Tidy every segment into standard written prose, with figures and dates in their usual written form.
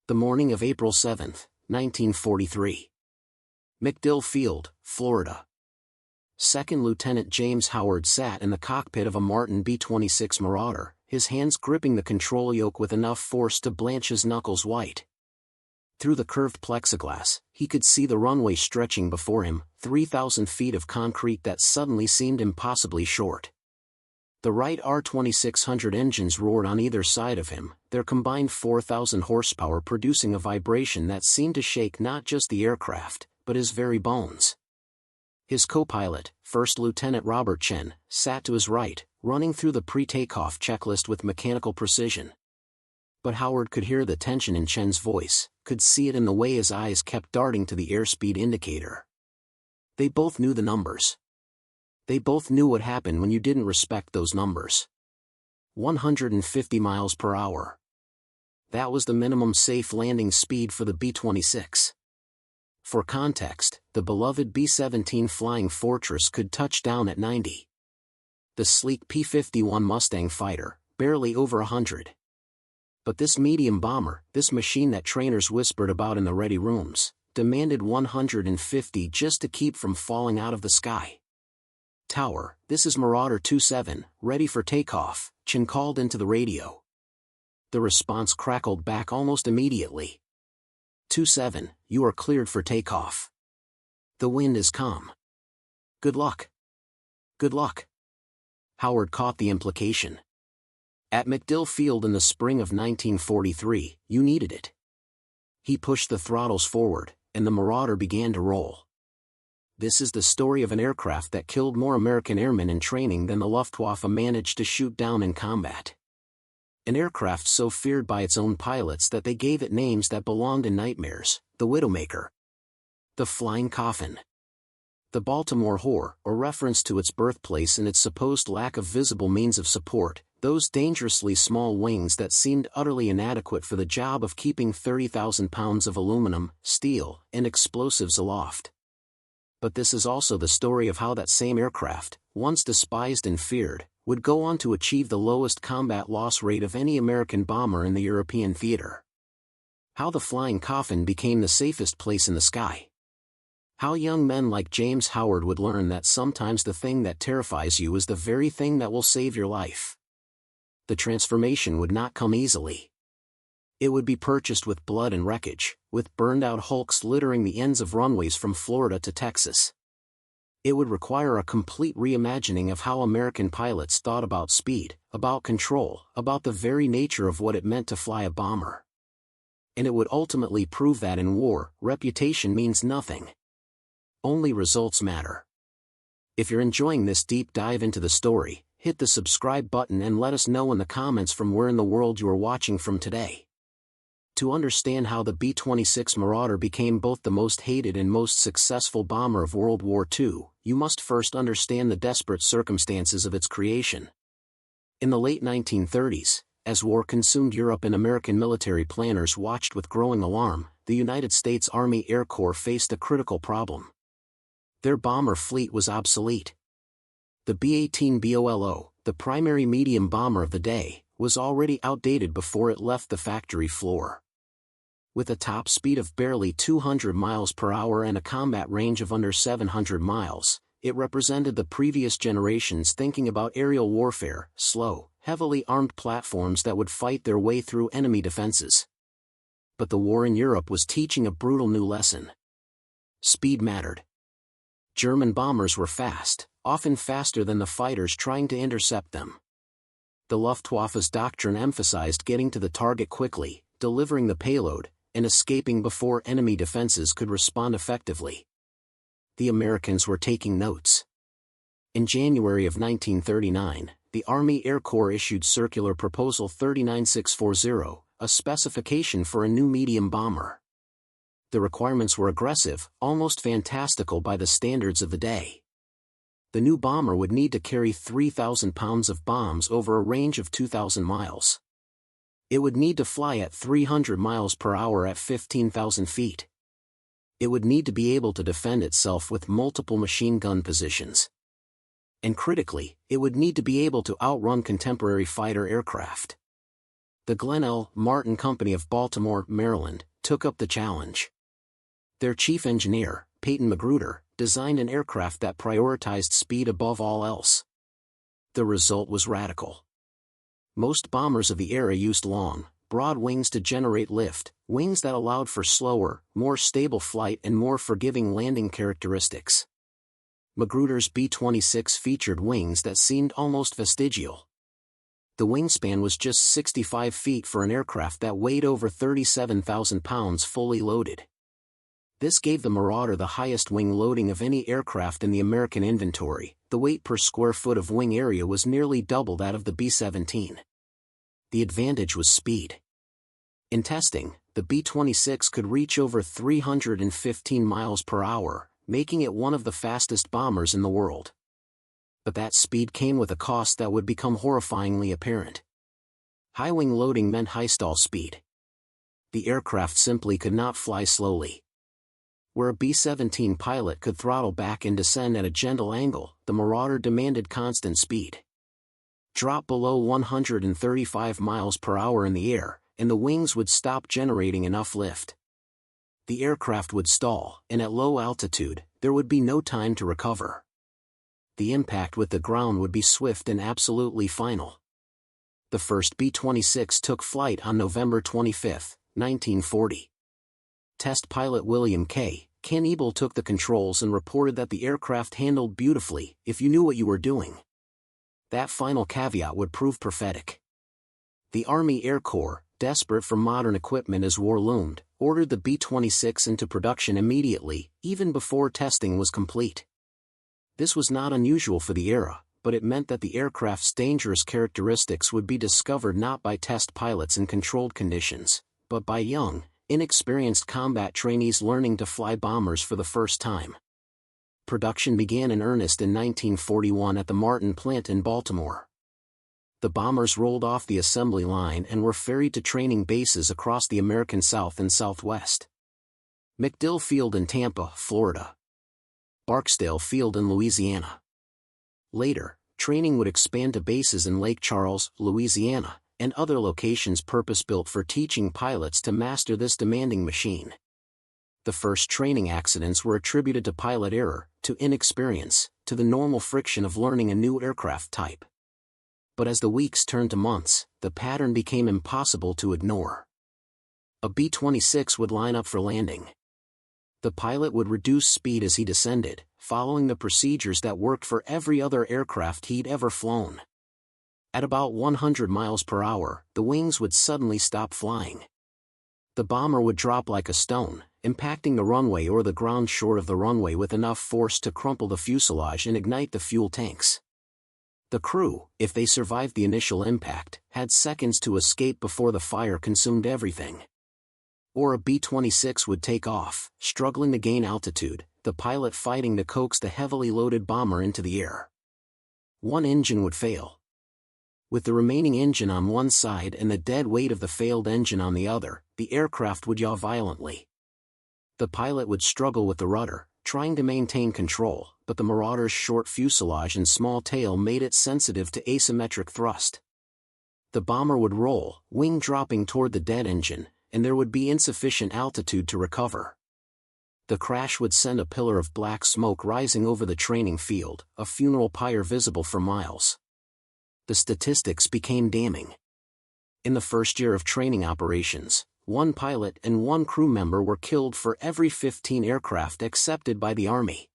The morning of April 7, 1943. MacDill Field, Florida. Second Lieutenant James Howard sat in the cockpit of a Martin B-26 Marauder, his hands gripping the control yoke with enough force to blanch his knuckles white. Through the curved plexiglass, he could see the runway stretching before him, 3,000 feet of concrete that suddenly seemed impossibly short. The Wright R-2600 engines roared on either side of him, their combined 4,000 horsepower producing a vibration that seemed to shake not just the aircraft, but his very bones. His co-pilot, First Lieutenant Robert Chen, sat to his right, running through the pre-takeoff checklist with mechanical precision. But Howard could hear the tension in Chen's voice, could see it in the way his eyes kept darting to the airspeed indicator. They both knew the numbers. They both knew what happened when you didn't respect those numbers. 150 miles per hour. That was the minimum safe landing speed for the B-26. For context, the beloved B-17 Flying Fortress could touch down at 90. The sleek P-51 Mustang fighter, barely over 100. But this medium bomber, this machine that trainers whispered about in the ready rooms, demanded 150 just to keep from falling out of the sky. "Tower, this is Marauder 27, ready for takeoff," Chen called into the radio. The response crackled back almost immediately. 27, you are cleared for takeoff. The wind is calm. Good luck. Good luck. Howard caught the implication. At MacDill Field in the spring of 1943, you needed it. He pushed the throttles forward, and the Marauder began to roll. This is the story of an aircraft that killed more American airmen in training than the Luftwaffe managed to shoot down in combat. An aircraft so feared by its own pilots that they gave it names that belonged in nightmares: the Widowmaker, the Flying Coffin, the Baltimore Whore, a reference to its birthplace and its supposed lack of visible means of support, those dangerously small wings that seemed utterly inadequate for the job of keeping 30,000 pounds of aluminum, steel, and explosives aloft. But this is also the story of how that same aircraft, once despised and feared, would go on to achieve the lowest combat loss rate of any American bomber in the European theater. How the Flying Coffin became the safest place in the sky. How young men like James Howard would learn that sometimes the thing that terrifies you is the very thing that will save your life. The transformation would not come easily. It would be purchased with blood and wreckage, with burned-out hulks littering the ends of runways from Florida to Texas. It would require a complete reimagining of how American pilots thought about speed, about control, about the very nature of what it meant to fly a bomber. And it would ultimately prove that in war, reputation means nothing. Only results matter. If you're enjoying this deep dive into the story, hit the subscribe button and let us know in the comments from where in the world you are watching from today. To understand how the B-26 Marauder became both the most hated and most successful bomber of World War II, you must first understand the desperate circumstances of its creation. In the late 1930s, as war consumed Europe and American military planners watched with growing alarm, the United States Army Air Corps faced a critical problem. Their bomber fleet was obsolete. The B-18 BOLO, the primary medium bomber of the day, was already outdated before it left the factory floor. With a top speed of barely 200 miles per hour and a combat range of under 700 miles, it represented the previous generations thinking about aerial warfare, slow, heavily armed platforms that would fight their way through enemy defenses. But the war in Europe was teaching a brutal new lesson. Speed mattered. German bombers were fast, often faster than the fighters trying to intercept them. The Luftwaffe's doctrine emphasized getting to the target quickly, delivering the payload, and escaping before enemy defenses could respond effectively. The Americans were taking notes. In January of 1939, the Army Air Corps issued Circular Proposal 39640, a specification for a new medium bomber. The requirements were aggressive, almost fantastical by the standards of the day. The new bomber would need to carry 3,000 pounds of bombs over a range of 2,000 miles. It would need to fly at 300 miles per hour at 15,000 feet. It would need to be able to defend itself with multiple machine gun positions. And critically, it would need to be able to outrun contemporary fighter aircraft. The Glenn L. Martin Company of Baltimore, Maryland, took up the challenge. Their chief engineer, Martin Magruder, designed an aircraft that prioritized speed above all else. The result was radical. Most bombers of the era used long, broad wings to generate lift, wings that allowed for slower, more stable flight and more forgiving landing characteristics. Magruder's B-26 featured wings that seemed almost vestigial. The wingspan was just 65 feet for an aircraft that weighed over 37,000 pounds fully loaded. This gave the Marauder the highest wing loading of any aircraft in the American inventory. The weight per square foot of wing area was nearly double that of the B-17. The advantage was speed. In testing, the B-26 could reach over 315 miles per hour, making it one of the fastest bombers in the world. But that speed came with a cost that would become horrifyingly apparent. High wing loading meant high stall speed. The aircraft simply could not fly slowly. Where a B-17 pilot could throttle back and descend at a gentle angle, the Marauder demanded constant speed. Drop below 135 miles per hour in the air, and the wings would stop generating enough lift. The aircraft would stall, and at low altitude, there would be no time to recover. The impact with the ground would be swift and absolutely final. The first B-26 took flight on November 25, 1940. Test pilot William K. Knievel took the controls and reported that the aircraft handled beautifully if you knew what you were doing. That final caveat would prove prophetic. The Army Air Corps, desperate for modern equipment as war loomed, ordered the B-26 into production immediately, even before testing was complete. This was not unusual for the era, but it meant that the aircraft's dangerous characteristics would be discovered not by test pilots in controlled conditions, but by young, inexperienced combat trainees learning to fly bombers for the first time. Production began in earnest in 1941 at the Martin plant in Baltimore. The bombers rolled off the assembly line and were ferried to training bases across the American South and Southwest. MacDill Field in Tampa, Florida. Barksdale Field in Louisiana. Later, training would expand to bases in Lake Charles, Louisiana, and other locations purpose-built for teaching pilots to master this demanding machine. The first training accidents were attributed to pilot error, to inexperience, to the normal friction of learning a new aircraft type. But as the weeks turned to months, the pattern became impossible to ignore. A B-26 would line up for landing. The pilot would reduce speed as he descended, following the procedures that worked for every other aircraft he'd ever flown. At about 100 miles per hour, the wings would suddenly stop flying. The bomber would drop like a stone, impacting the runway or the ground short of the runway with enough force to crumple the fuselage and ignite the fuel tanks. The crew, if they survived the initial impact, had seconds to escape before the fire consumed everything. Or a B-26 would take off, struggling to gain altitude, the pilot fighting to coax the heavily loaded bomber into the air. One engine would fail. With the remaining engine on one side and the dead weight of the failed engine on the other, the aircraft would yaw violently. The pilot would struggle with the rudder, trying to maintain control, but the Marauder's short fuselage and small tail made it sensitive to asymmetric thrust. The bomber would roll, wing dropping toward the dead engine, and there would be insufficient altitude to recover. The crash would send a pillar of black smoke rising over the training field, a funeral pyre visible for miles. The statistics became damning. In the first year of training operations, one pilot and one crew member were killed for every 15 aircraft accepted by the Army.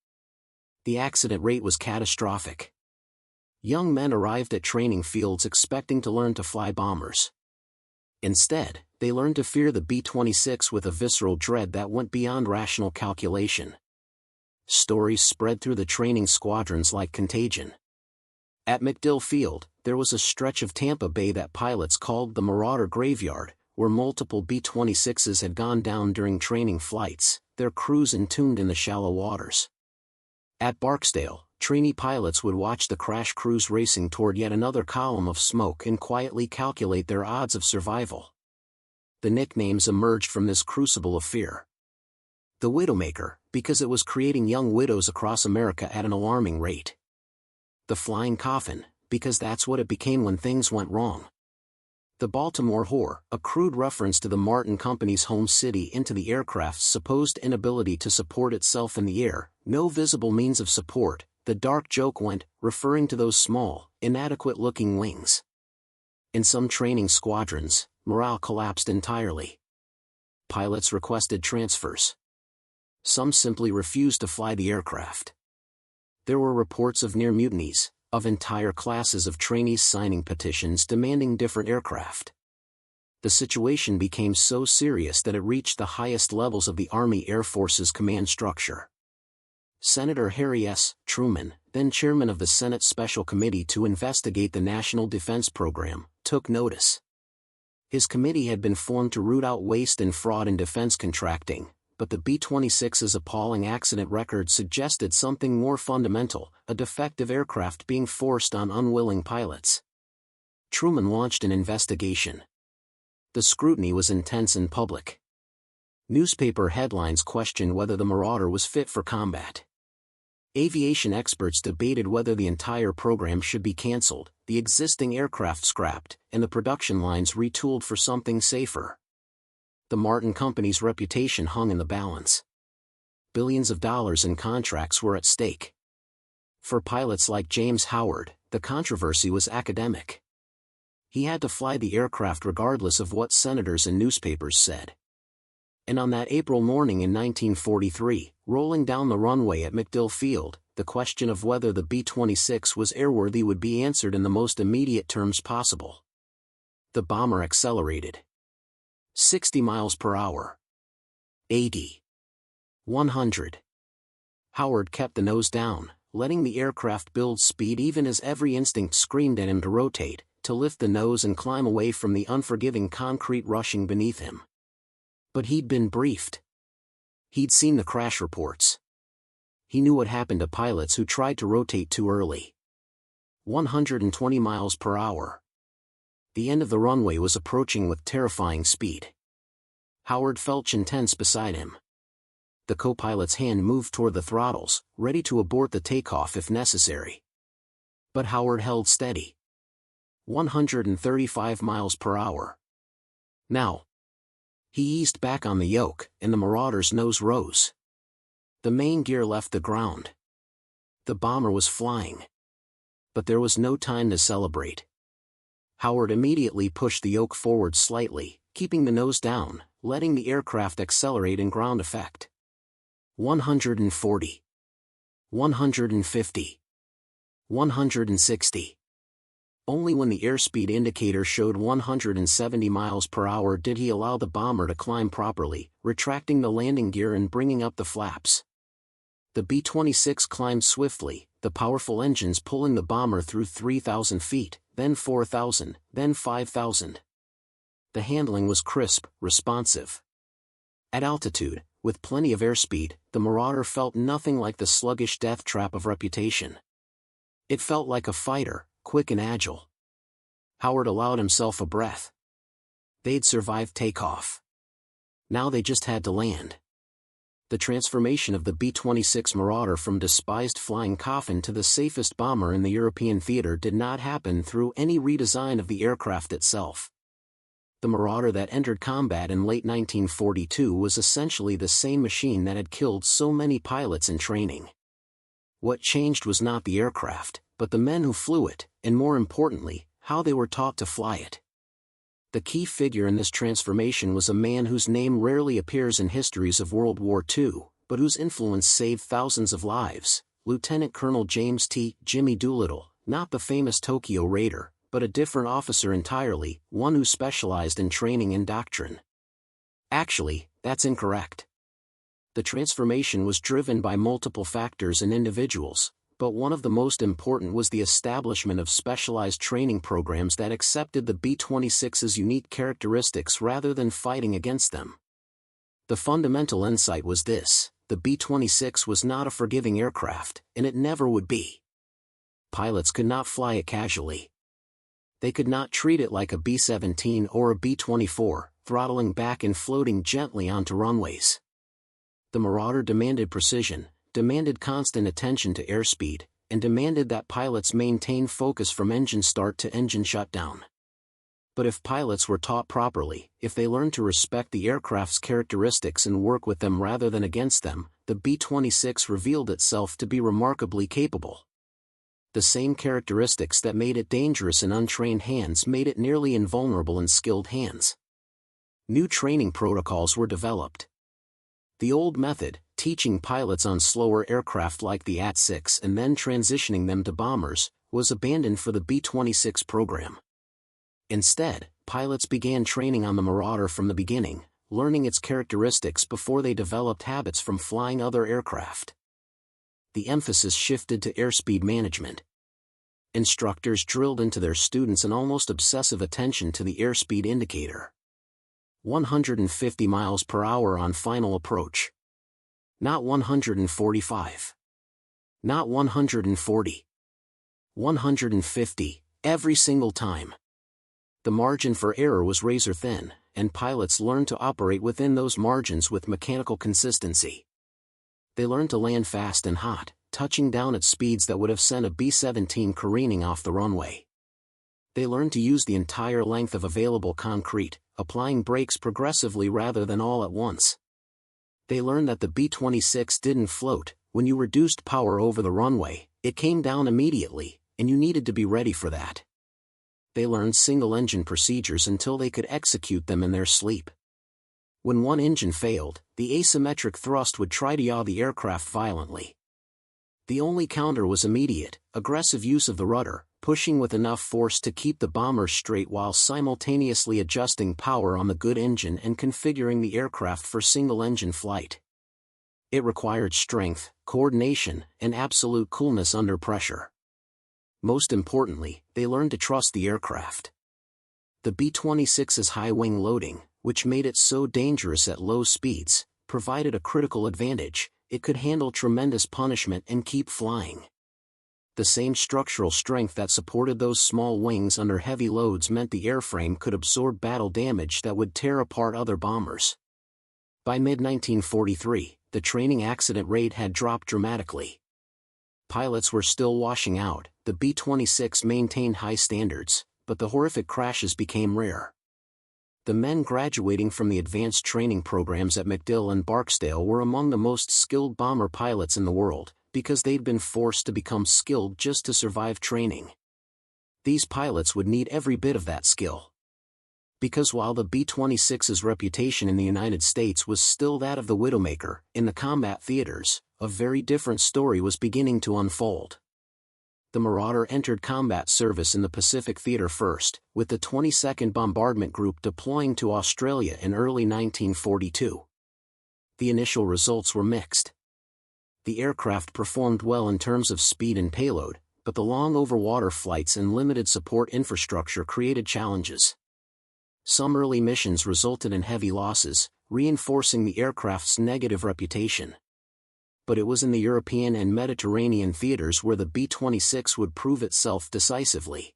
The accident rate was catastrophic. Young men arrived at training fields expecting to learn to fly bombers. Instead, they learned to fear the B-26 with a visceral dread that went beyond rational calculation. Stories spread through the training squadrons like contagion. At MacDill Field, there was a stretch of Tampa Bay that pilots called the Marauder Graveyard, where multiple B-26s had gone down during training flights, their crews entombed in the shallow waters. At Barksdale, trainee pilots would watch the crash crews racing toward yet another column of smoke and quietly calculate their odds of survival. The nicknames emerged from this crucible of fear. The Widowmaker, because it was creating young widows across America at an alarming rate. The Flying Coffin, because that's what it became when things went wrong. The Baltimore Whore, a crude reference to the Martin Company's home city into the aircraft's supposed inability to support itself in the air, no visible means of support, the dark joke went, referring to those small, inadequate-looking wings. In some training squadrons, morale collapsed entirely. Pilots requested transfers. Some simply refused to fly the aircraft. There were reports of near mutinies, of entire classes of trainees signing petitions demanding different aircraft. The situation became so serious that it reached the highest levels of the Army Air Force's command structure. Senator Harry S. Truman, then chairman of the Senate Special Committee to investigate the National Defense Program, took notice. His committee had been formed to root out waste and fraud in defense contracting, but the B-26's appalling accident record suggested something more fundamental, a defective aircraft being forced on unwilling pilots. Truman launched an investigation. The scrutiny was intense and public. Newspaper headlines questioned whether the Marauder was fit for combat. Aviation experts debated whether the entire program should be canceled, the existing aircraft scrapped, and the production lines retooled for something safer. The Martin Company's reputation hung in the balance. Billions of dollars in contracts were at stake. For pilots like James Howard, the controversy was academic. He had to fly the aircraft regardless of what senators and newspapers said. And on that April morning in 1943, rolling down the runway at MacDill Field, the question of whether the B-26 was airworthy would be answered in the most immediate terms possible. The bomber accelerated. 60 miles per hour. 80. 100. Howard kept the nose down, letting the aircraft build speed even as every instinct screamed at him to rotate, to lift the nose and climb away from the unforgiving concrete rushing beneath him. But he'd been briefed. He'd seen the crash reports. He knew what happened to pilots who tried to rotate too early. 120 miles per hour. The end of the runway was approaching with terrifying speed. Howard felt tense beside him. The co-pilot's hand moved toward the throttles, ready to abort the takeoff if necessary. But Howard held steady. 135 miles per hour. Now. He eased back on the yoke, and the Marauder's nose rose. The main gear left the ground. The bomber was flying. But there was no time to celebrate. Howard immediately pushed the yoke forward slightly, keeping the nose down, letting the aircraft accelerate in ground effect. 140. 150. 160. Only when the airspeed indicator showed 170 miles per hour did he allow the bomber to climb properly, retracting the landing gear and bringing up the flaps. The B-26 climbed swiftly, the powerful engines pulling the bomber through 3,000 feet, then 4,000, then 5,000. The handling was crisp, responsive. At altitude, with plenty of airspeed, the Marauder felt nothing like the sluggish death trap of reputation. It felt like a fighter, quick and agile. Howard allowed himself a breath. They'd survived takeoff. Now they just had to land. The transformation of the B-26 Marauder from despised Flying Coffin to the safest bomber in the European theater did not happen through any redesign of the aircraft itself. The Marauder that entered combat in late 1942 was essentially the same machine that had killed so many pilots in training. What changed was not the aircraft, but the men who flew it, and more importantly, how they were taught to fly it. The key figure in this transformation was a man whose name rarely appears in histories of World War II, but whose influence saved thousands of lives, Lieutenant Colonel James T. Jimmy Doolittle, not the famous Tokyo Raider, but a different officer entirely, one who specialized in training and doctrine. Actually, that's incorrect. The transformation was driven by multiple factors and individuals, but one of the most important was the establishment of specialized training programs that accepted the B-26's unique characteristics rather than fighting against them. The fundamental insight was this: the B-26 was not a forgiving aircraft, and it never would be. Pilots could not fly it casually. They could not treat it like a B-17 or a B-24, throttling back and floating gently onto runways. The Marauder demanded precision, demanded constant attention to airspeed, and demanded that pilots maintain focus from engine start to engine shutdown. But if pilots were taught properly, if they learned to respect the aircraft's characteristics and work with them rather than against them, the B-26 revealed itself to be remarkably capable. The same characteristics that made it dangerous in untrained hands made it nearly invulnerable in skilled hands. New training protocols were developed. The old method, teaching pilots on slower aircraft like the AT-6 and then transitioning them to bombers, was abandoned for the B-26 program. Instead, pilots began training on the Marauder from the beginning, learning its characteristics before they developed habits from flying other aircraft. The emphasis shifted to airspeed management. Instructors drilled into their students an almost obsessive attention to the airspeed indicator. 150 miles per hour on final approach. Not 145. Not 140. 150, every single time. The margin for error was razor thin, and pilots learned to operate within those margins with mechanical consistency. They learned to land fast and hot, touching down at speeds that would have sent a B-17 careening off the runway. They learned to use the entire length of available concrete, applying brakes progressively rather than all at once. They learned that the B-26 didn't float. When you reduced power over the runway, it came down immediately, and you needed to be ready for that. They learned single-engine procedures until they could execute them in their sleep. When one engine failed, the asymmetric thrust would try to yaw the aircraft violently. The only counter was immediate, aggressive use of the rudder, pushing with enough force to keep the bomber straight while simultaneously adjusting power on the good engine and configuring the aircraft for single-engine flight. It required strength, coordination, and absolute coolness under pressure. Most importantly, they learned to trust the aircraft. The B-26's high wing loading, which made it so dangerous at low speeds, provided a critical advantage. It could handle tremendous punishment and keep flying. The same structural strength that supported those small wings under heavy loads meant the airframe could absorb battle damage that would tear apart other bombers. By mid-1943, the training accident rate had dropped dramatically. Pilots were still washing out. The B-26 maintained high standards, but the horrific crashes became rare. The men graduating from the advanced training programs at MacDill and Barksdale were among the most skilled bomber pilots in the world, because they'd been forced to become skilled just to survive training. These pilots would need every bit of that skill. Because while the B-26's reputation in the United States was still that of the Widowmaker, in the combat theaters, a very different story was beginning to unfold. The Marauder entered combat service in the Pacific Theater first, with the 22nd Bombardment Group deploying to Australia in early 1942. The initial results were mixed. The aircraft performed well in terms of speed and payload, but the long overwater flights and limited support infrastructure created challenges. Some early missions resulted in heavy losses, reinforcing the aircraft's negative reputation. But it was in the European and Mediterranean theaters where the B-26 would prove itself decisively.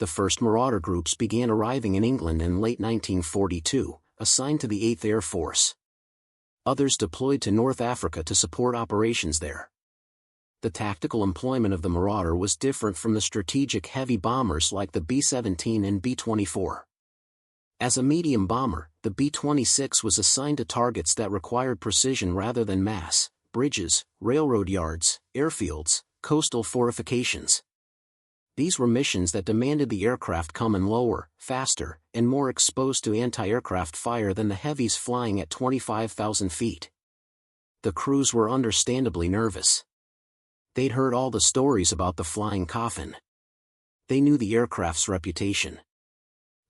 The first Marauder groups began arriving in England in late 1942, assigned to the 8th Air Force. Others deployed to North Africa to support operations there. The tactical employment of the Marauder was different from the strategic heavy bombers like the B-17 and B-24. As a medium bomber, the B-26 was assigned to targets that required precision rather than mass: bridges, railroad yards, airfields, coastal fortifications. These were missions that demanded the aircraft come in lower, faster, and more exposed to anti-aircraft fire than the heavies flying at 25,000 feet. The crews were understandably nervous. They'd heard all the stories about the Flying Coffin. They knew the aircraft's reputation.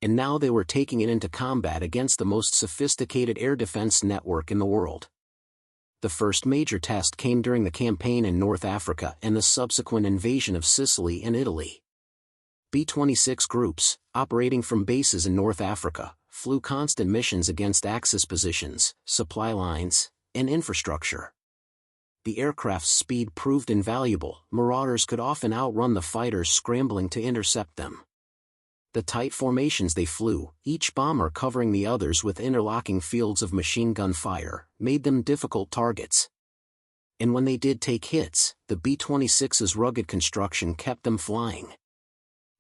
And now they were taking it into combat against the most sophisticated air defense network in the world. The first major test came during the campaign in North Africa and the subsequent invasion of Sicily and Italy. B-26 groups, operating from bases in North Africa, flew constant missions against Axis positions, supply lines, and infrastructure. The aircraft's speed proved invaluable. Marauders could often outrun the fighters scrambling to intercept them. The tight formations they flew, each bomber covering the others with interlocking fields of machine gun fire, made them difficult targets. And when they did take hits, the B-26's rugged construction kept them flying.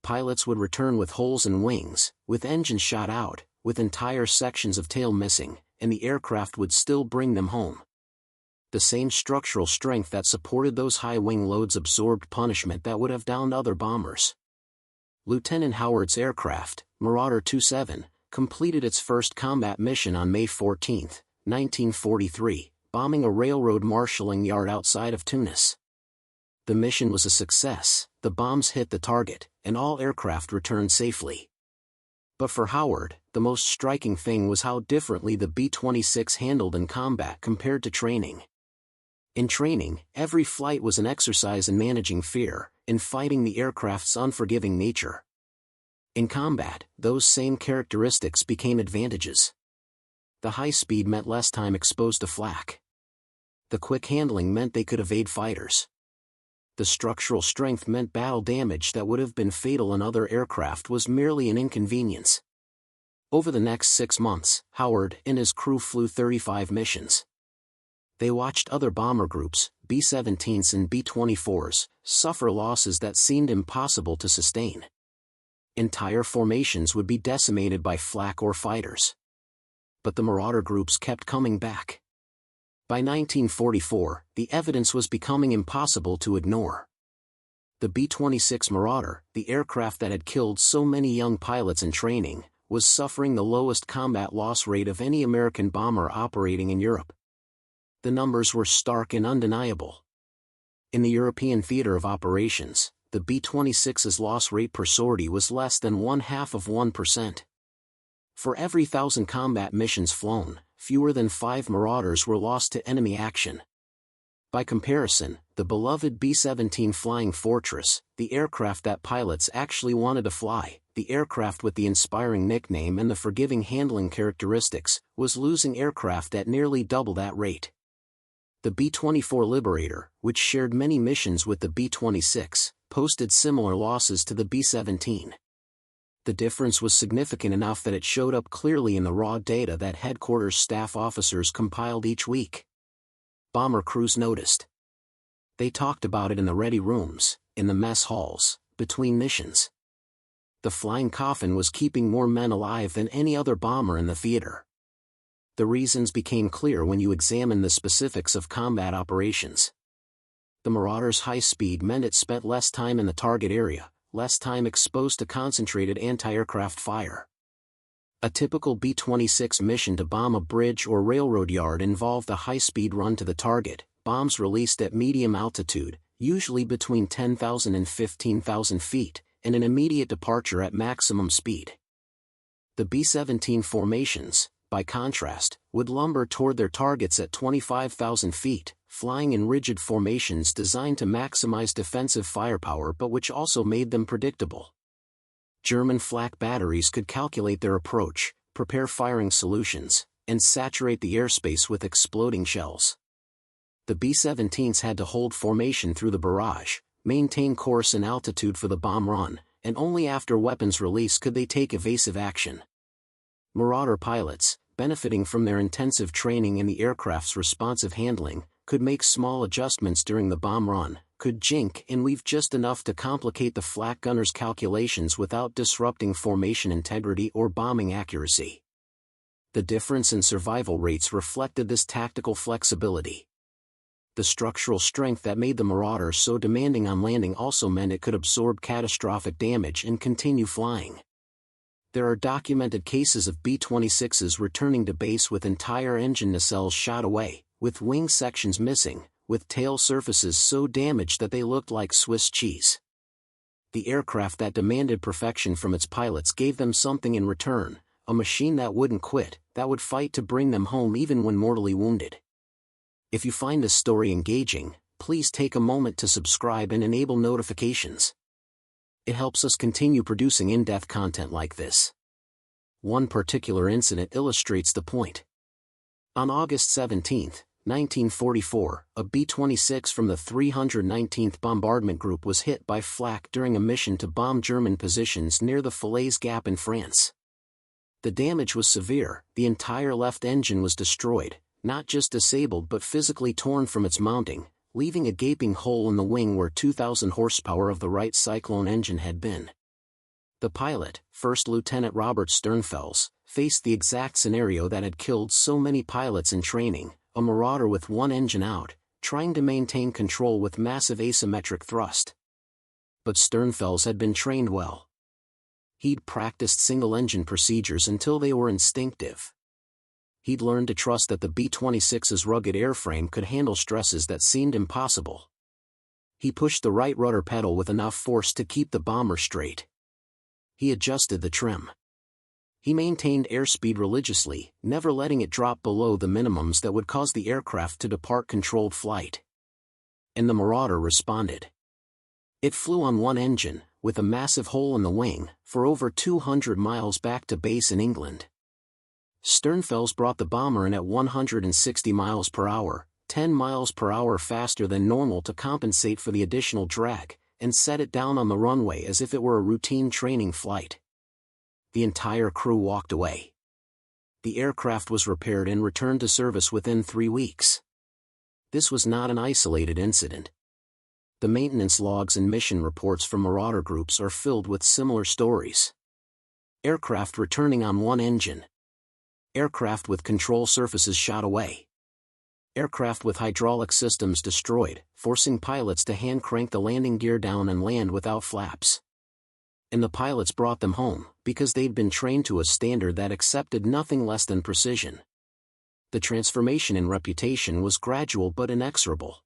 Pilots would return with holes in wings, with engines shot out, with entire sections of tail missing, and the aircraft would still bring them home. The same structural strength that supported those high wing loads absorbed punishment that would have downed other bombers. Lieutenant Howard's aircraft, Marauder 27, completed its first combat mission on May 14, 1943, bombing a railroad marshalling yard outside of Tunis. The mission was a success, the bombs hit the target, and all aircraft returned safely. But for Howard, the most striking thing was how differently the B-26 handled in combat compared to training. In training, every flight was an exercise in managing fear, in fighting the aircraft's unforgiving nature. In combat, those same characteristics became advantages. The high speed meant less time exposed to flak. The quick handling meant they could evade fighters. The structural strength meant battle damage that would have been fatal in other aircraft was merely an inconvenience. Over the next 6 months, Howard and his crew flew 35 missions. They watched other bomber groups, B-17s and B-24s, suffer losses that seemed impossible to sustain. Entire formations would be decimated by flak or fighters. But the Marauder groups kept coming back. By 1944, the evidence was becoming impossible to ignore. The B-26 Marauder, the aircraft that had killed so many young pilots in training, was suffering the lowest combat loss rate of any American bomber operating in Europe. The numbers were stark and undeniable. In the European theater of operations, the B-26's loss rate per sortie was less than 0.5%. For every 1,000 combat missions flown, fewer than 5 Marauders were lost to enemy action. By comparison, the beloved B-17 Flying Fortress, the aircraft that pilots actually wanted to fly, the aircraft with the inspiring nickname and the forgiving handling characteristics, was losing aircraft at nearly double that rate. The B-24 Liberator, which shared many missions with the B-26, posted similar losses to the B-17. The difference was significant enough that it showed up clearly in the raw data that headquarters staff officers compiled each week. Bomber crews noticed. They talked about it in the ready rooms, in the mess halls, between missions. The Flying Coffin was keeping more men alive than any other bomber in the theater. The reasons became clear when you examined the specifics of combat operations. The Marauder's high speed meant it spent less time in the target area, less time exposed to concentrated anti-aircraft fire. A typical B-26 mission to bomb a bridge or railroad yard involved a high-speed run to the target, bombs released at medium altitude, usually between 10,000 and 15,000 feet, and an immediate departure at maximum speed. The B-17 formations, by contrast, would lumber toward their targets at 25,000 feet, flying in rigid formations designed to maximize defensive firepower but which also made them predictable. German flak batteries could calculate their approach, prepare firing solutions, and saturate the airspace with exploding shells. The B-17s had to hold formation through the barrage, maintain course and altitude for the bomb run, and only after weapons release could they take evasive action. Marauder pilots, benefiting from their intensive training in the aircraft's responsive handling, could make small adjustments during the bomb run, could jink and weave just enough to complicate the flak gunner's calculations without disrupting formation integrity or bombing accuracy. The difference in survival rates reflected this tactical flexibility. The structural strength that made the Marauder so demanding on landing also meant it could absorb catastrophic damage and continue flying. There are documented cases of B-26s returning to base with entire engine nacelles shot away, with wing sections missing, with tail surfaces so damaged that they looked like Swiss cheese. The aircraft that demanded perfection from its pilots gave them something in return, a machine that wouldn't quit, that would fight to bring them home even when mortally wounded. If you find this story engaging, please take a moment to subscribe and enable notifications. It helps us continue producing in-depth content like this. One particular incident illustrates the point. On August 17, 1944, a B-26 from the 319th Bombardment Group was hit by flak during a mission to bomb German positions near the Falaise Gap in France. The damage was severe, the entire left engine was destroyed, not just disabled but physically torn from its mounting, leaving a gaping hole in the wing where 2,000 horsepower of the right Cyclone engine had been. The pilot, First Lieutenant Robert Sternfels, faced the exact scenario that had killed so many pilots in training, a Marauder with one engine out, trying to maintain control with massive asymmetric thrust. But Sternfels had been trained well. He'd practiced single-engine procedures until they were instinctive. He'd learned to trust that the B-26's rugged airframe could handle stresses that seemed impossible. He pushed the right rudder pedal with enough force to keep the bomber straight. He adjusted the trim. He maintained airspeed religiously, never letting it drop below the minimums that would cause the aircraft to depart controlled flight. And the Marauder responded. It flew on one engine, with a massive hole in the wing, for over 200 miles back to base in England. Sternfels brought the bomber in at 160 miles per hour, 10 miles per hour faster than normal to compensate for the additional drag, and set it down on the runway as if it were a routine training flight. The entire crew walked away. The aircraft was repaired and returned to service within 3 weeks. This was not an isolated incident. The maintenance logs and mission reports from Marauder groups are filled with similar stories. Aircraft returning on one engine. Aircraft with control surfaces shot away. Aircraft with hydraulic systems destroyed, forcing pilots to hand crank the landing gear down and land without flaps. And the pilots brought them home, because they'd been trained to a standard that accepted nothing less than precision. The transformation in reputation was gradual but inexorable.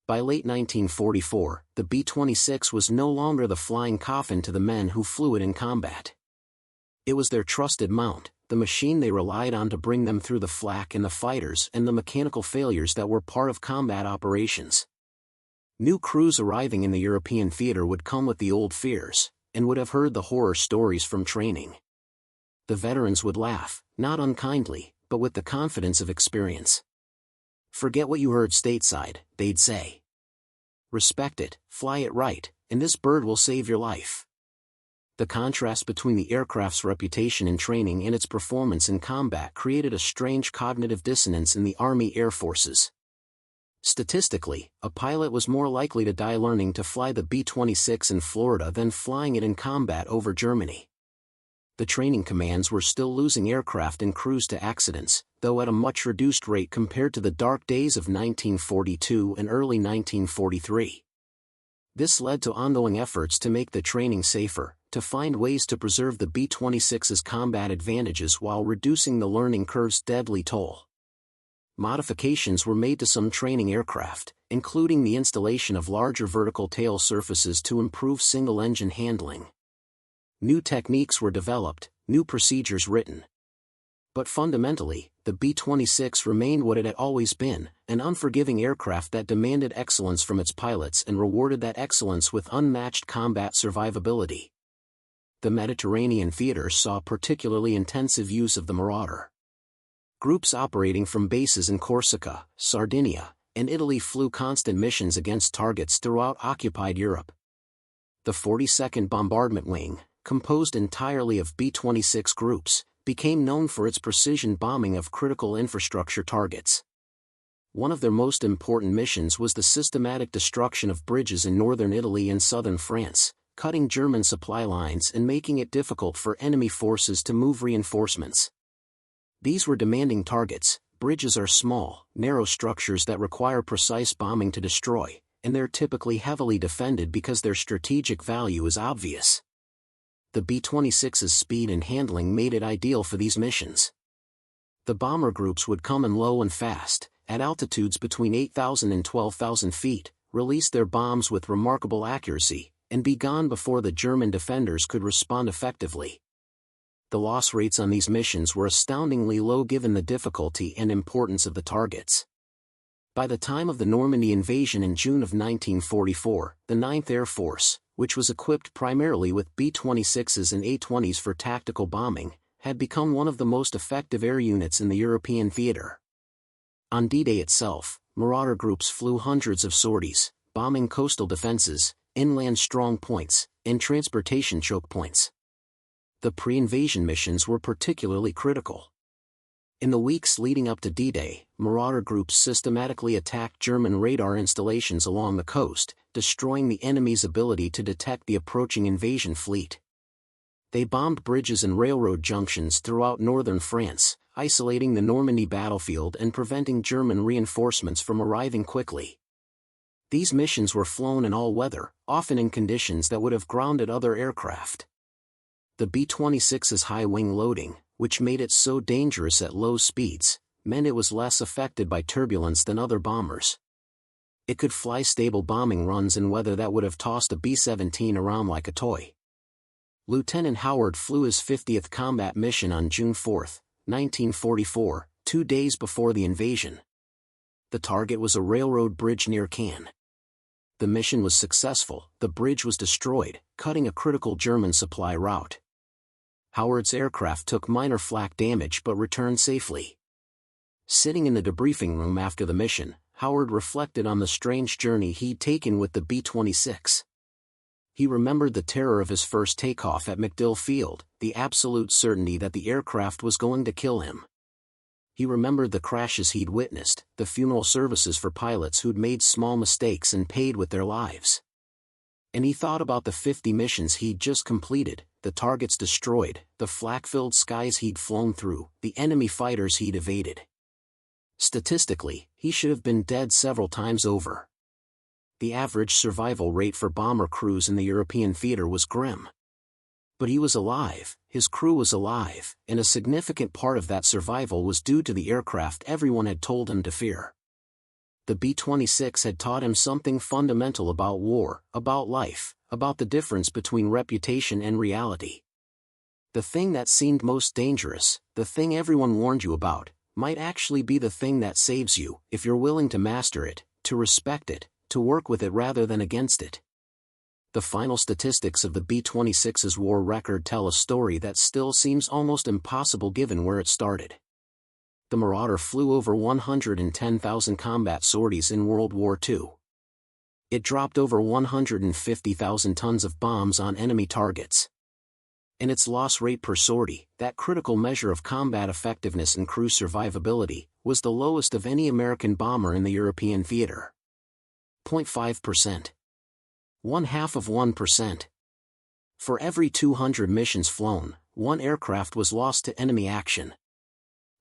By late 1944, the B-26 was no longer the flying coffin to the men who flew it in combat. It was their trusted mount, the machine they relied on to bring them through the flak and the fighters and the mechanical failures that were part of combat operations. New crews arriving in the European theater would come with the old fears, and would have heard the horror stories from training. The veterans would laugh, not unkindly, but with the confidence of experience. Forget what you heard stateside, they'd say. Respect it, fly it right, and this bird will save your life. The contrast between the aircraft's reputation in training and its performance in combat created a strange cognitive dissonance in the Army Air Forces. Statistically, a pilot was more likely to die learning to fly the B-26 in Florida than flying it in combat over Germany. The training commands were still losing aircraft and crews to accidents, though at a much reduced rate compared to the dark days of 1942 and early 1943. This led to ongoing efforts to make the training safer, to find ways to preserve the B-26's combat advantages while reducing the learning curve's deadly toll. Modifications were made to some training aircraft, including the installation of larger vertical tail surfaces to improve single-engine handling. New techniques were developed, new procedures written. But fundamentally, the B-26 remained what it had always been, an unforgiving aircraft that demanded excellence from its pilots and rewarded that excellence with unmatched combat survivability. The Mediterranean theater saw particularly intensive use of the Marauder. Groups operating from bases in Corsica, Sardinia, and Italy flew constant missions against targets throughout occupied Europe. The 42nd Bombardment Wing, composed entirely of B-26 groups, became known for its precision bombing of critical infrastructure targets. One of their most important missions was the systematic destruction of bridges in northern Italy and southern France, cutting German supply lines and making it difficult for enemy forces to move reinforcements. These were demanding targets. Bridges are small, narrow structures that require precise bombing to destroy, and they're typically heavily defended because their strategic value is obvious. The B-26's speed and handling made it ideal for these missions. The bomber groups would come in low and fast, at altitudes between 8,000 and 12,000 feet, release their bombs with remarkable accuracy, and be gone before the German defenders could respond effectively. The loss rates on these missions were astoundingly low given the difficulty and importance of the targets. By the time of the Normandy invasion in June of 1944, the 9th Air Force, which was equipped primarily with B-26s and A-20s for tactical bombing, had become one of the most effective air units in the European theater. On D-Day itself, Marauder groups flew hundreds of sorties, bombing coastal defenses, inland strong points, and transportation choke points. The pre-invasion missions were particularly critical. In the weeks leading up to D-Day, Marauder groups systematically attacked German radar installations along the coast, destroying the enemy's ability to detect the approaching invasion fleet. They bombed bridges and railroad junctions throughout northern France, isolating the Normandy battlefield and preventing German reinforcements from arriving quickly. These missions were flown in all weather, often in conditions that would have grounded other aircraft. The B-26's high wing loading, which made it so dangerous at low speeds, meant it was less affected by turbulence than other bombers. It could fly stable bombing runs in weather that would have tossed a B-17 around like a toy. Lieutenant Howard flew his 50th combat mission on June 4, 1944, 2 days before the invasion. The target was a railroad bridge near Cannes. The mission was successful, the bridge was destroyed, cutting a critical German supply route. Howard's aircraft took minor flak damage but returned safely. Sitting in the debriefing room after the mission, Howard reflected on the strange journey he'd taken with the B-26. He remembered the terror of his first takeoff at MacDill Field, the absolute certainty that the aircraft was going to kill him. He remembered the crashes he'd witnessed, the funeral services for pilots who'd made small mistakes and paid with their lives. And he thought about the 50 missions he'd just completed, the targets destroyed, the flak-filled skies he'd flown through, the enemy fighters he'd evaded. Statistically, he should have been dead several times over. The average survival rate for bomber crews in the European theater was grim. But he was alive, his crew was alive, and a significant part of that survival was due to the aircraft everyone had told him to fear. The B-26 had taught him something fundamental about war, about life, about the difference between reputation and reality. The thing that seemed most dangerous, the thing everyone warned you about, might actually be the thing that saves you, if you're willing to master it, to respect it, to work with it rather than against it. The final statistics of the B-26's war record tell a story that still seems almost impossible given where it started. The Marauder flew over 110,000 combat sorties in World War II. It dropped over 150,000 tons of bombs on enemy targets. And its loss rate per sortie, that critical measure of combat effectiveness and crew survivability, was the lowest of any American bomber in the European theater. 0.5%. 0.5%. For every 200 missions flown, one aircraft was lost to enemy action.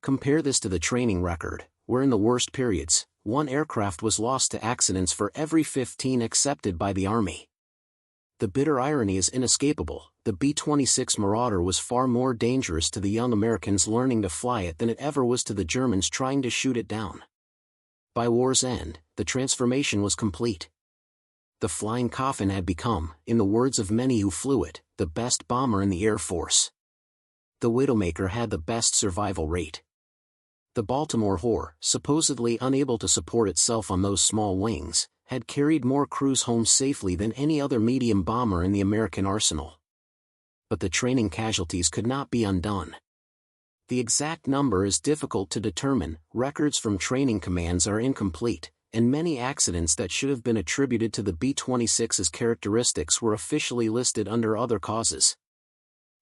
Compare this to the training record, where in the worst periods, one aircraft was lost to accidents for every 15 accepted by the Army. The bitter irony is inescapable. The B-26 Marauder was far more dangerous to the young Americans learning to fly it than it ever was to the Germans trying to shoot it down. By war's end, the transformation was complete. The Flying Coffin had become, in the words of many who flew it, the best bomber in the Air Force. The Widowmaker had the best survival rate. The Baltimore Whore, supposedly unable to support itself on those small wings, had carried more crews home safely than any other medium bomber in the American arsenal. But the training casualties could not be undone. The exact number is difficult to determine, records from training commands are incomplete, and many accidents that should have been attributed to the B-26's characteristics were officially listed under other causes.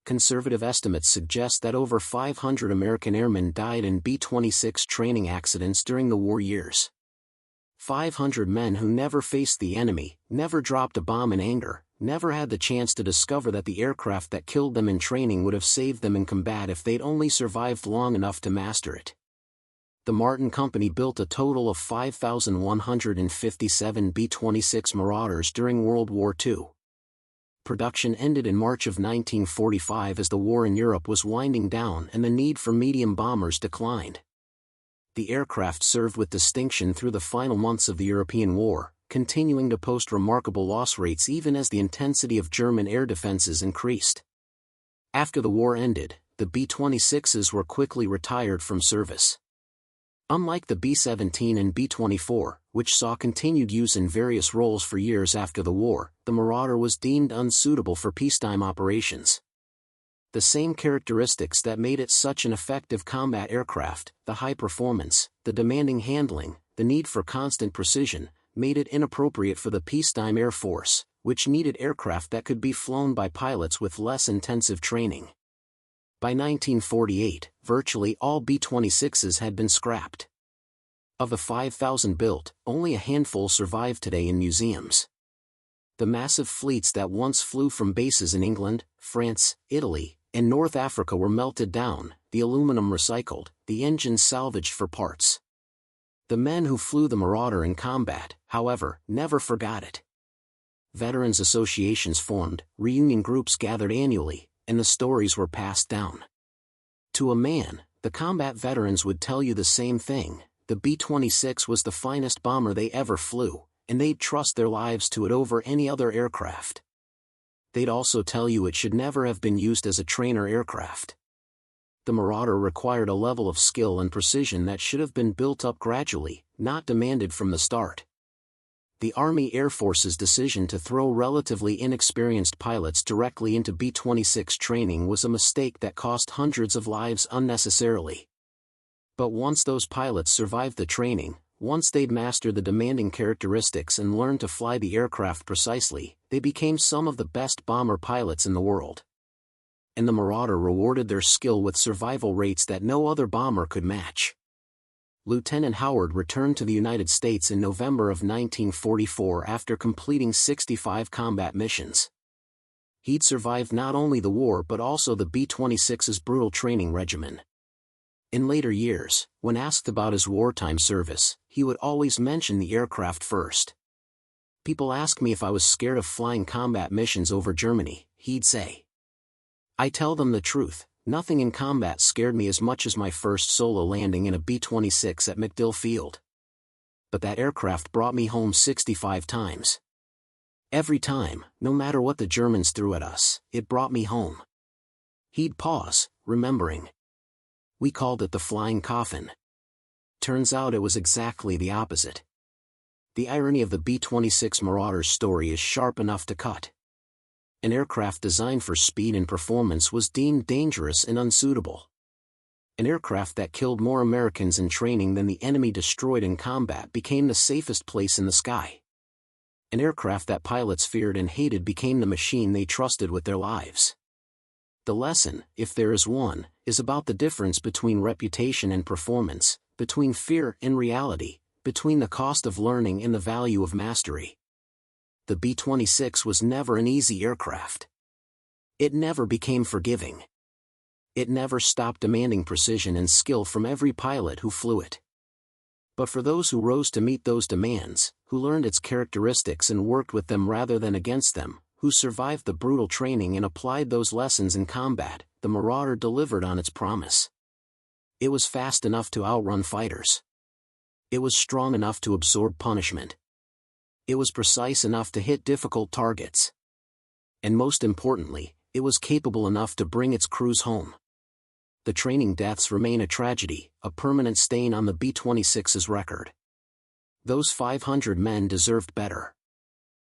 Conservative estimates suggest that over 500 American airmen died in B-26 training accidents during the war years. 500 men who never faced the enemy, never dropped a bomb in anger, never had the chance to discover that the aircraft that killed them in training would have saved them in combat if they'd only survived long enough to master it. The Martin Company built a total of 5,157 B-26 Marauders during World War II. Production ended in March of 1945 as the war in Europe was winding down and the need for medium bombers declined. The aircraft served with distinction through the final months of the European War, continuing to post remarkable loss rates even as the intensity of German air defenses increased. After the war ended, the B-26s were quickly retired from service. Unlike the B-17 and B-24, which saw continued use in various roles for years after the war, the Marauder was deemed unsuitable for peacetime operations. The same characteristics that made it such an effective combat aircraft, the high performance, the demanding handling, the need for constant precision, made it inappropriate for the peacetime Air Force, which needed aircraft that could be flown by pilots with less intensive training. By 1948, virtually all B-26s had been scrapped. Of the 5,000 built, only a handful survive today in museums. The massive fleets that once flew from bases in England, France, Italy, and North Africa were melted down, the aluminum recycled, the engines salvaged for parts. The men who flew the Marauder in combat, however, never forgot it. Veterans associations formed, reunion groups gathered annually, and the stories were passed down. To a man, the combat veterans would tell you the same thing: the B-26 was the finest bomber they ever flew, and they'd trust their lives to it over any other aircraft. They'd also tell you it should never have been used as a trainer aircraft. The Marauder required a level of skill and precision that should have been built up gradually, not demanded from the start. The Army Air Force's decision to throw relatively inexperienced pilots directly into B-26 training was a mistake that cost hundreds of lives unnecessarily. But once those pilots survived the training, once they'd mastered the demanding characteristics and learned to fly the aircraft precisely, they became some of the best bomber pilots in the world. And the Marauder rewarded their skill with survival rates that no other bomber could match. Lieutenant Howard returned to the United States in November of 1944 after completing 65 combat missions. He'd survived not only the war but also the B-26's brutal training regimen. In later years, when asked about his wartime service, he would always mention the aircraft first. "People ask me if I was scared of flying combat missions over Germany," he'd say. "I tell them the truth. Nothing in combat scared me as much as my first solo landing in a B-26 at MacDill Field. But that aircraft brought me home 65 times. Every time, no matter what the Germans threw at us, it brought me home." He'd pause, remembering. We called it the Flying Coffin. Turns out it was exactly the opposite. The irony of the B-26 Marauder's story is sharp enough to cut. An aircraft designed for speed and performance was deemed dangerous and unsuitable. An aircraft that killed more Americans in training than the enemy destroyed in combat became the safest place in the sky. An aircraft that pilots feared and hated became the machine they trusted with their lives. The lesson, if there is one, is about the difference between reputation and performance, between fear and reality, between the cost of learning and the value of mastery. The B-26 was never an easy aircraft. It never became forgiving. It never stopped demanding precision and skill from every pilot who flew it. But for those who rose to meet those demands, who learned its characteristics and worked with them rather than against them, who survived the brutal training and applied those lessons in combat, the Marauder delivered on its promise. It was fast enough to outrun fighters. It was strong enough to absorb punishment. It was precise enough to hit difficult targets. And most importantly, it was capable enough to bring its crews home. The training deaths remain a tragedy, a permanent stain on the B-26's record. Those 500 men deserved better.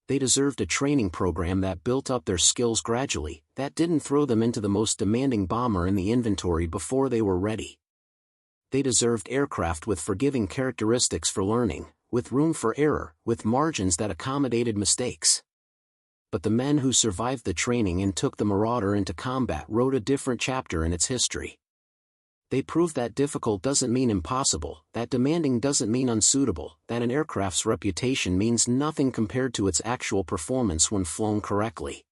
They deserved a training program that built up their skills gradually, that didn't throw them into the most demanding bomber in the inventory before they were ready. They deserved aircraft with forgiving characteristics for learning, with room for error, with margins that accommodated mistakes. But the men who survived the training and took the Marauder into combat wrote a different chapter in its history. They proved that difficult doesn't mean impossible, that demanding doesn't mean unsuitable, that an aircraft's reputation means nothing compared to its actual performance when flown correctly.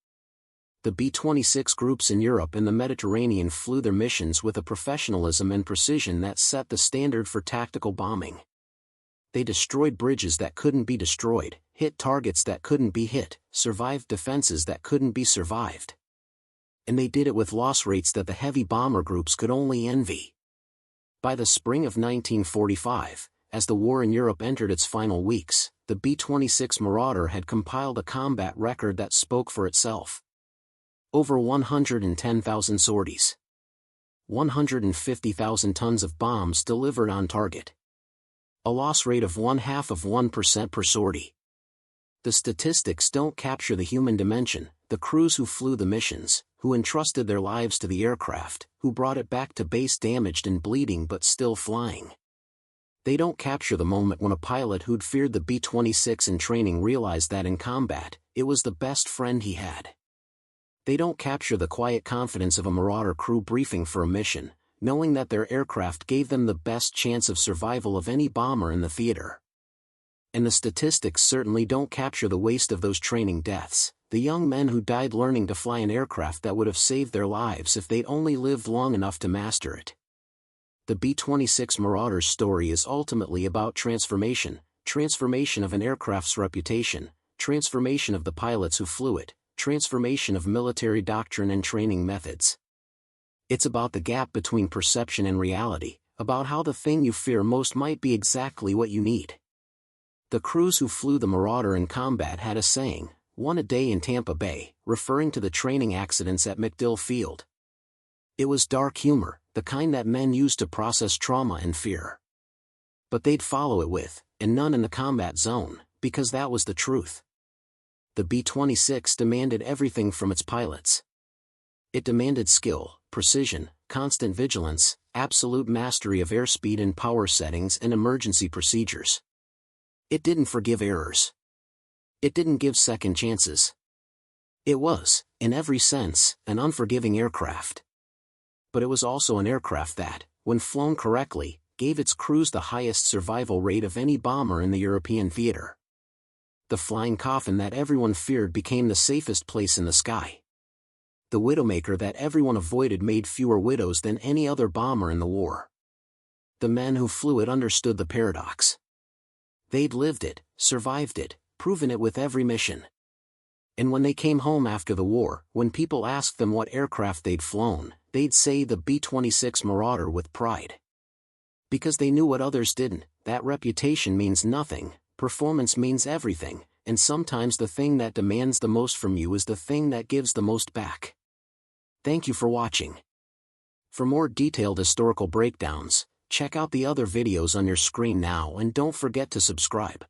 The B-26 groups in Europe and the Mediterranean flew their missions with a professionalism and precision that set the standard for tactical bombing. They destroyed bridges that couldn't be destroyed, hit targets that couldn't be hit, survived defenses that couldn't be survived. And they did it with loss rates that the heavy bomber groups could only envy. By the spring of 1945, as the war in Europe entered its final weeks, the B-26 Marauder had compiled a combat record that spoke for itself. Over 110,000 sorties. 150,000 tons of bombs delivered on target. A loss rate of 0.5% per sortie. The statistics don't capture the human dimension, the crews who flew the missions, who entrusted their lives to the aircraft, who brought it back to base damaged and bleeding but still flying. They don't capture the moment when a pilot who'd feared the B-26 in training realized that in combat, it was the best friend he had. They don't capture the quiet confidence of a Marauder crew briefing for a mission, knowing that their aircraft gave them the best chance of survival of any bomber in the theater. And the statistics certainly don't capture the waste of those training deaths, the young men who died learning to fly an aircraft that would have saved their lives if they'd only lived long enough to master it. The B-26 Marauder's story is ultimately about transformation of an aircraft's reputation, transformation of the pilots who flew it, transformation of military doctrine and training methods. It's about the gap between perception and reality, about how the thing you fear most might be exactly what you need. The crews who flew the Marauder in combat had a saying, "One a day in Tampa Bay," referring to the training accidents at MacDill Field. It was dark humor, the kind that men use to process trauma and fear. But they'd follow it with, "and none in the combat zone," because that was the truth. The B-26 demanded everything from its pilots. It demanded skill, precision, constant vigilance, absolute mastery of airspeed and power settings and emergency procedures. It didn't forgive errors. It didn't give second chances. It was, in every sense, an unforgiving aircraft. But it was also an aircraft that, when flown correctly, gave its crews the highest survival rate of any bomber in the European theater. The Flying Coffin that everyone feared became the safest place in the sky. The Widowmaker that everyone avoided made fewer widows than any other bomber in the war. The men who flew it understood the paradox. They'd lived it, survived it, proven it with every mission. And when they came home after the war, when people asked them what aircraft they'd flown, they'd say the B-26 Marauder with pride. Because they knew what others didn't, that reputation means nothing, performance means everything, and sometimes the thing that demands the most from you is the thing that gives the most back. Thank you for watching. For more detailed historical breakdowns, check out the other videos on your screen now and don't forget to subscribe.